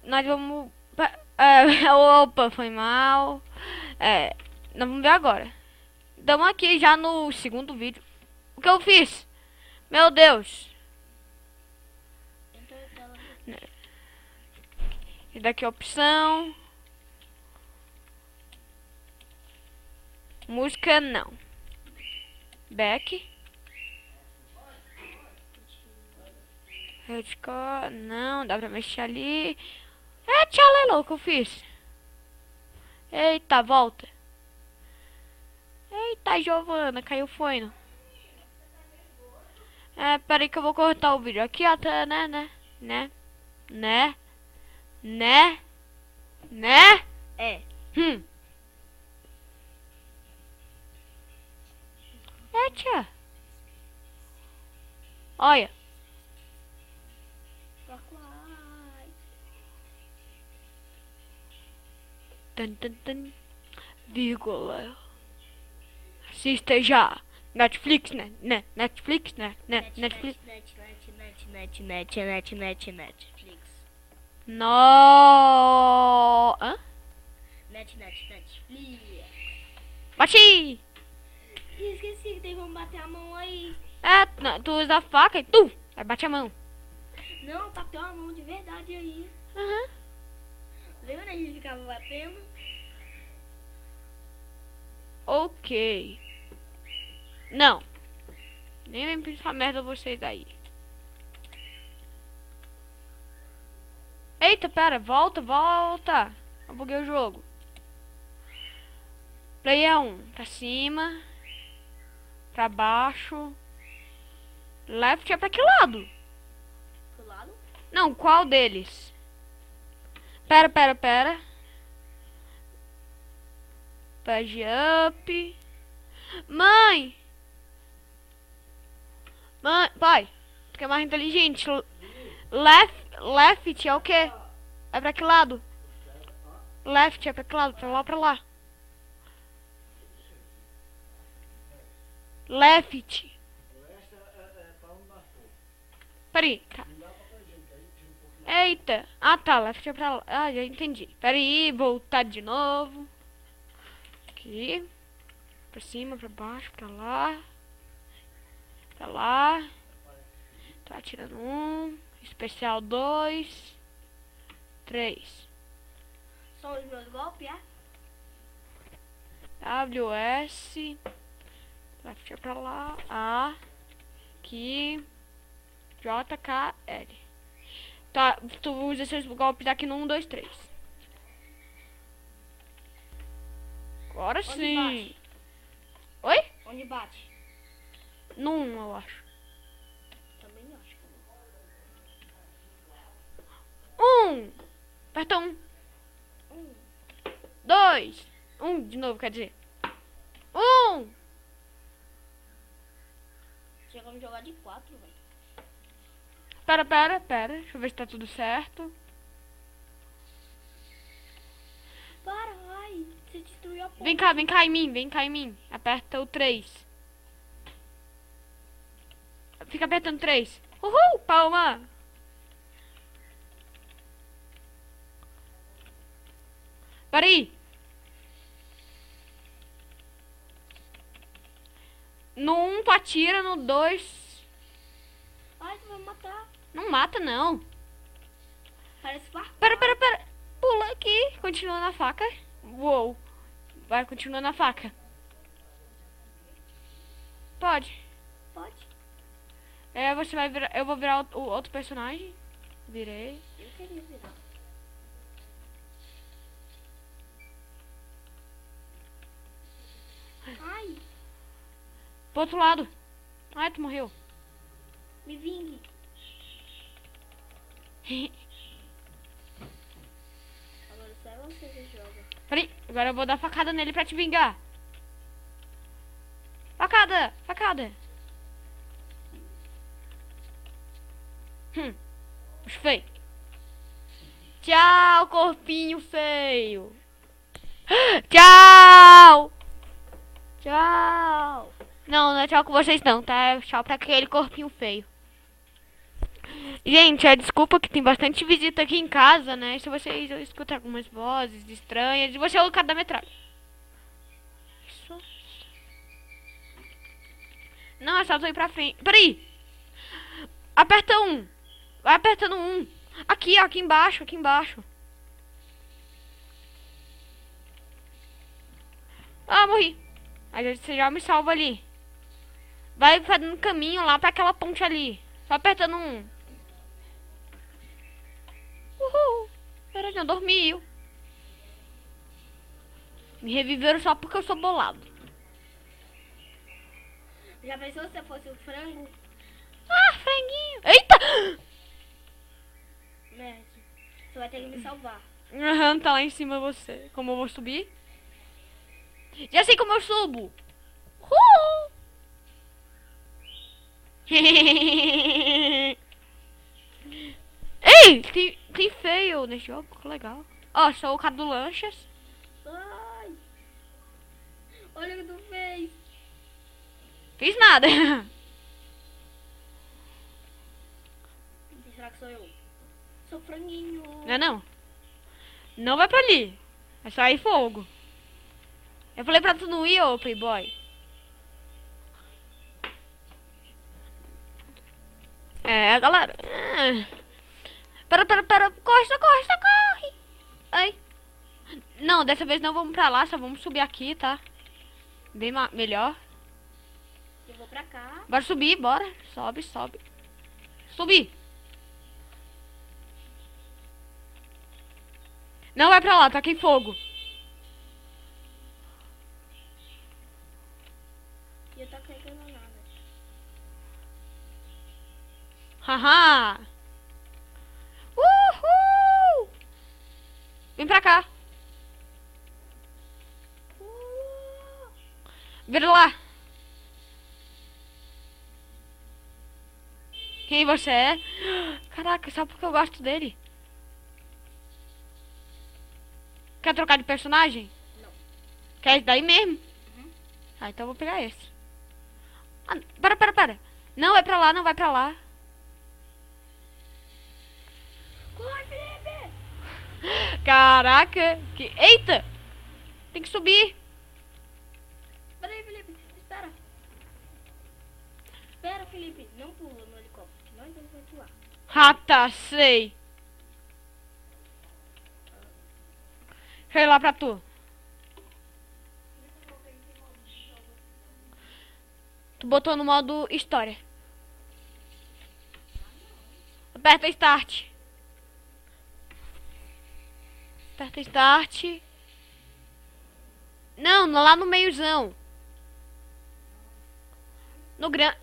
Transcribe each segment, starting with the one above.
Nós vamos... Opa, foi mal. Nós vamos ver agora. Estamos aqui já no segundo vídeo. O que eu fiz? Meu Deus. E daqui a opção. Música não. Back. Redcore. Não, dá pra mexer ali. Tchalelô que eu fiz. Eita, volta. Eita, Giovana, caiu o fone. Peraí que eu vou cortar o vídeo. Aqui, ó, tá, né? É. Tia. Olha. Tan. Vírgula. Assista já. Netflix, né? Netflix, né? Netflix. Netflix. No. Hã? Netflix. Bati! Esqueci que tem como bater a mão aí. Não, tu usa a faca e tu vai bate a mão. Não, bateu a mão de verdade aí. Lembra que a gente ficava batendo? Ok. Não. Nem vem pensar merda vocês aí. Eita, pera, volta. Eu buguei o jogo. Play é 1. Pra cima. Pra baixo. Left é pra que lado? Pro lado? Não, qual deles? Pera. Page up. Mãe, pai, tu que é mais inteligente. Left é o quê? É pra que lado? Left é pra que lado? Pra lá. Left. Peraí, tá. Eita. Tá, left é pra lá. Já entendi. Peraí, voltar de novo. Aqui. Pra cima, pra baixo, pra lá. Tá atirando 1. Especial 2. 3. São os meus golpes, é? WS. Left é pra lá. A. Aqui. JKL. Tá, tu usa esses golpes aqui no 1, 2, 3. Agora Onde sim. bate? Oi? Onde bate? No 1, eu acho. Também acho que não. 1. Aperta 1. 1. 2. 1 de novo, quer dizer. 1. Chegamos a jogar de 4, velho. Pera. Deixa eu ver se tá tudo certo. Para, ai. Você destruiu a porta. Vem cá em mim. Aperta o 3. Fica apertando 3. Uhul, palma. Peraí. No 1 tu atira, no 2... Ai, tu vai me matar. Não mata, não. Parece farpa. Pera. Pula aqui. Continua na faca. Uou. Vai, continua na faca. Pode. Você vai virar... Eu vou virar o outro personagem. Virei. Eu queria virar. Ai, Pro outro lado. Ai, tu morreu. me vingue. Agora só é você que joga. Peraí, agora eu vou dar facada nele pra te vingar. Facada. Feio. Tchau, corpinho feio. Tchau. Não é tchau com vocês não, tá? É tchau pra aquele corpinho feio. Gente, desculpa que tem bastante visita aqui em casa, né? Se vocês escutar algumas vozes estranhas, e você é o cara da metralha. Isso. Não, é só tu ir pra frente. Peraí. Aperta um. Vai apertando um. Aqui, ó, aqui embaixo, aqui embaixo. Ah, morri. Aí você já me salva ali. Vai fazendo caminho lá pra aquela ponte ali. Só apertando um. Uhul. Peraí, dormiu. Me reviveram só porque eu sou bolado. Já pensou se eu fosse o frango? Ah, franguinho. Eita! Merda. Você vai ter que me salvar. Aham, tá lá em cima você. Como eu vou subir? Já sei como eu subo. Ei, tem fail nesse jogo, que legal. Ó, sou o cara do lanchas. Ai. Olha o que tu fez. Fiz nada. Será que sou eu? Sou franguinho. Não é não? Não vai pra ali. É só ir fogo. Eu falei pra tu não ir, ô playboy. É, galera. Pera. Corre. Ai. Não, dessa vez não vamos pra lá, só vamos subir aqui, tá? Bem melhor. Eu vou pra cá. Bora subir, bora. Sobe. Subir. Não vai pra lá, tá aqui em fogo. E eu tô clicando nada. Haha. Uhul. Vem pra cá. Vira lá. Quem você é? Caraca, só porque eu gosto dele. Quer trocar de personagem? Não. Quer esse daí mesmo? Uhum. Ah, então eu vou pegar esse. Ah, para. Não, vai pra lá, não vai pra lá. Corre, Felipe! Caraca. Eita. Tem que subir. Peraí, Felipe. Espera. Espera, Felipe. Não pula no helicóptero. Nós vamos pular. Ah, tá, sei. Deixa eu ir lá pra tu. Tu botou no modo história. Aperta start. Aperta start. Não, lá no meiozão. No gran...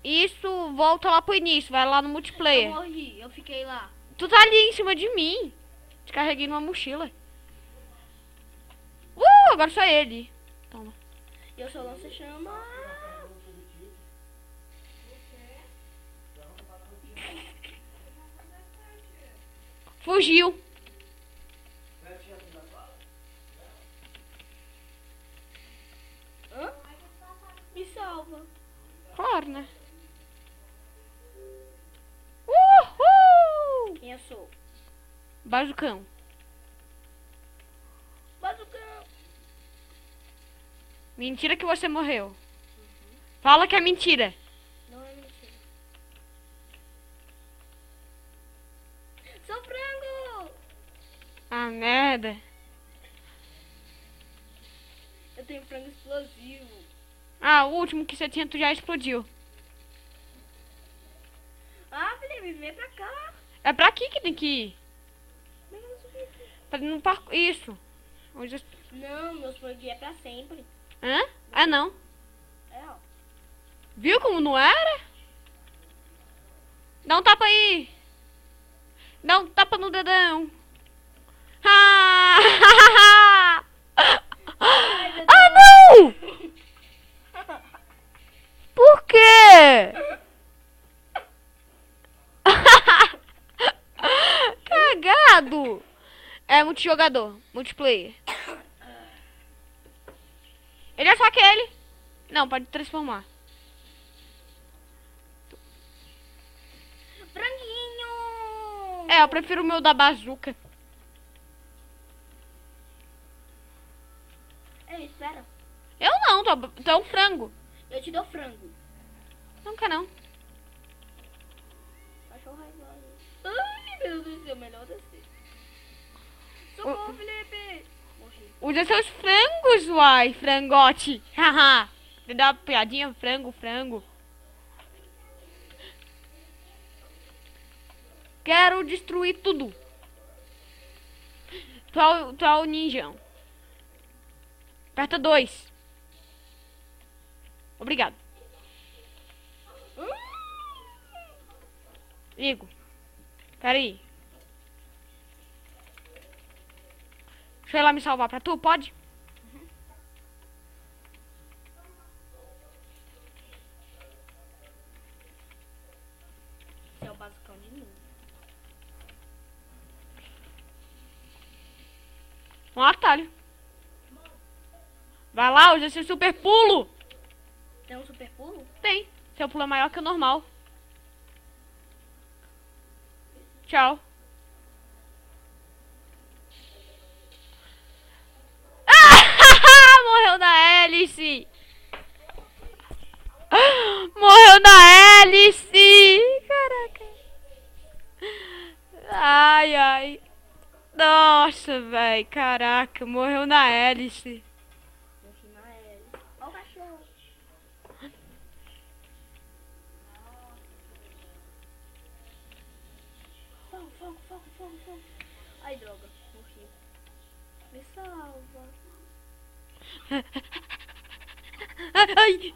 Isso, volta lá pro início. Vai lá no Eu multiplayer. morri. Eu fiquei lá. Tu tá ali em cima de mim. Descarreguei numa mochila. Agora só ele. Toma. Eu sou lança-chama. Fugiu. Hã? Me salva. Claro, né? Uhul! Quem eu sou? Bazucão. Bazucão. Mentira que você morreu. Fala que é mentira. Não é mentira. Sou frango. Ah, merda. Eu tenho frango explosivo. Ah, o último que você tinha, tu já explodiu. Ah, Felipe, vem pra cá. É pra aqui que tem que ir. Vem cá subir. Pra no parque. Isso. Onde eu... Não, meus frangos é pra sempre. Hã? Ah, não. É, ó. Viu como não era? Dá um tapa aí. Dá um tapa no dedão. Ah! Ai, meu Ah, não! Por quê? Cagado. É multijogador, multiplayer. Ele é só aquele. Não, pode transformar. Franguinho! É, eu prefiro o meu da bazuca. Ei, espera. Eu não, tu é um frango. Eu te dou frango. Nunca não. Cachorro raivoso. Ai, meu Deus do céu, melhor descer. Socorro, Felipe! Morri. Usa seus frangos, uai, frangote. Haha. Você dá uma piadinha, frango. Quero destruir tudo. Tu é o ninjão. Aperta 2. Obrigado. Igor. Peraí. Deixa eu ir lá me salvar pra tu, pode? Esse é o basicão de novo. Um atalho. Vai lá, usa esse super pulo. Tem um super pulo? Tem. Seu pulo é maior que o normal. Tchau. Morreu na hélice. Morreu na hélice. Caraca. Ai. Nossa, velho. Caraca, morreu na hélice. Morri na hélice. Ó o cachorro. Fogo. Ai, droga. Morri. Me salva. Ai.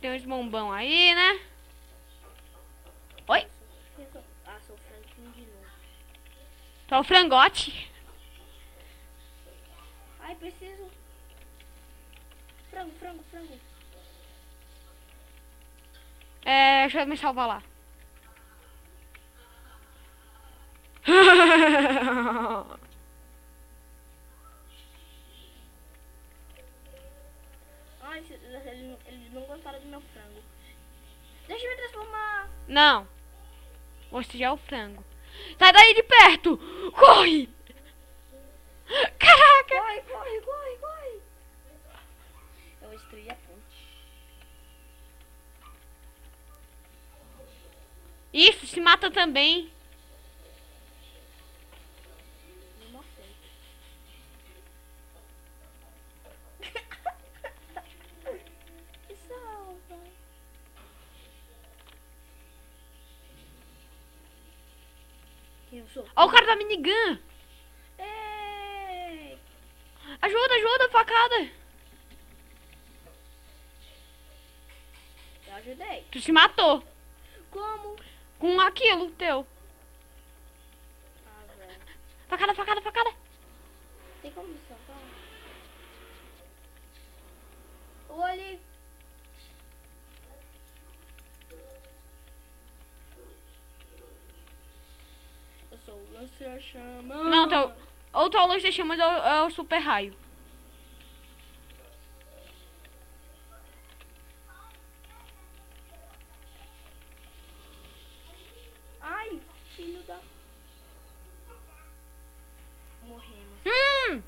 Tem uns bombão aí, né? Oi? Ah, sou franguinho de novo. Tu é o frangote. Ai, preciso. Frango. É, deixa eu me salvar lá. Ai, eles não gostaram do meu frango. Deixa eu me transformar. Não. Você já é o frango. Sai daí de perto. Corre. Caraca. Corre. Eu vou destruir a ponte. Isso, se mata também. Me morri. Me salva. Quem eu sou? Ó o cara da minigun. Ei! Ajuda, facada. Eu ajudei. Tu se matou. Como? Com aquilo teu. Ah, velho. Facada. Tem como me salvar? Olhe. Eu sou o lança-chama. Não, ou tu é o luz de chamas ou é o super raio. Ai, filho da... Morremos.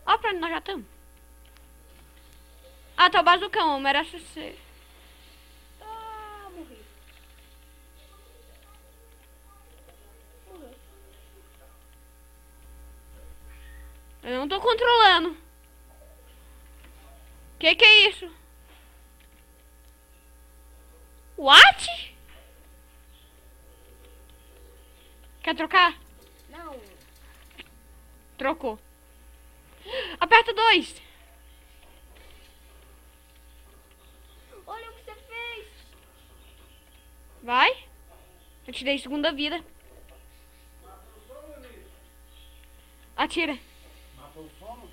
Ó pra onde nós já estamos. Ah, tá o bazucão, merece ser. Ah, morri. Morreu. Eu não tô controlando. Que é isso? What? Quer trocar? Não. Trocou. Aperta 2. Olha o que você fez. Vai. Eu te dei segunda vida. Atira. Matou o sono?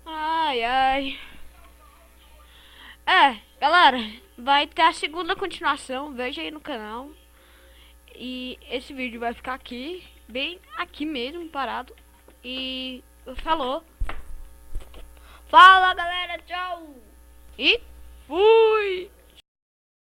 Ai. É, galera, vai ter a segunda continuação. Veja aí no canal. E esse vídeo vai ficar aqui, bem aqui mesmo, parado. E falou. Fala, galera, tchau. E fui!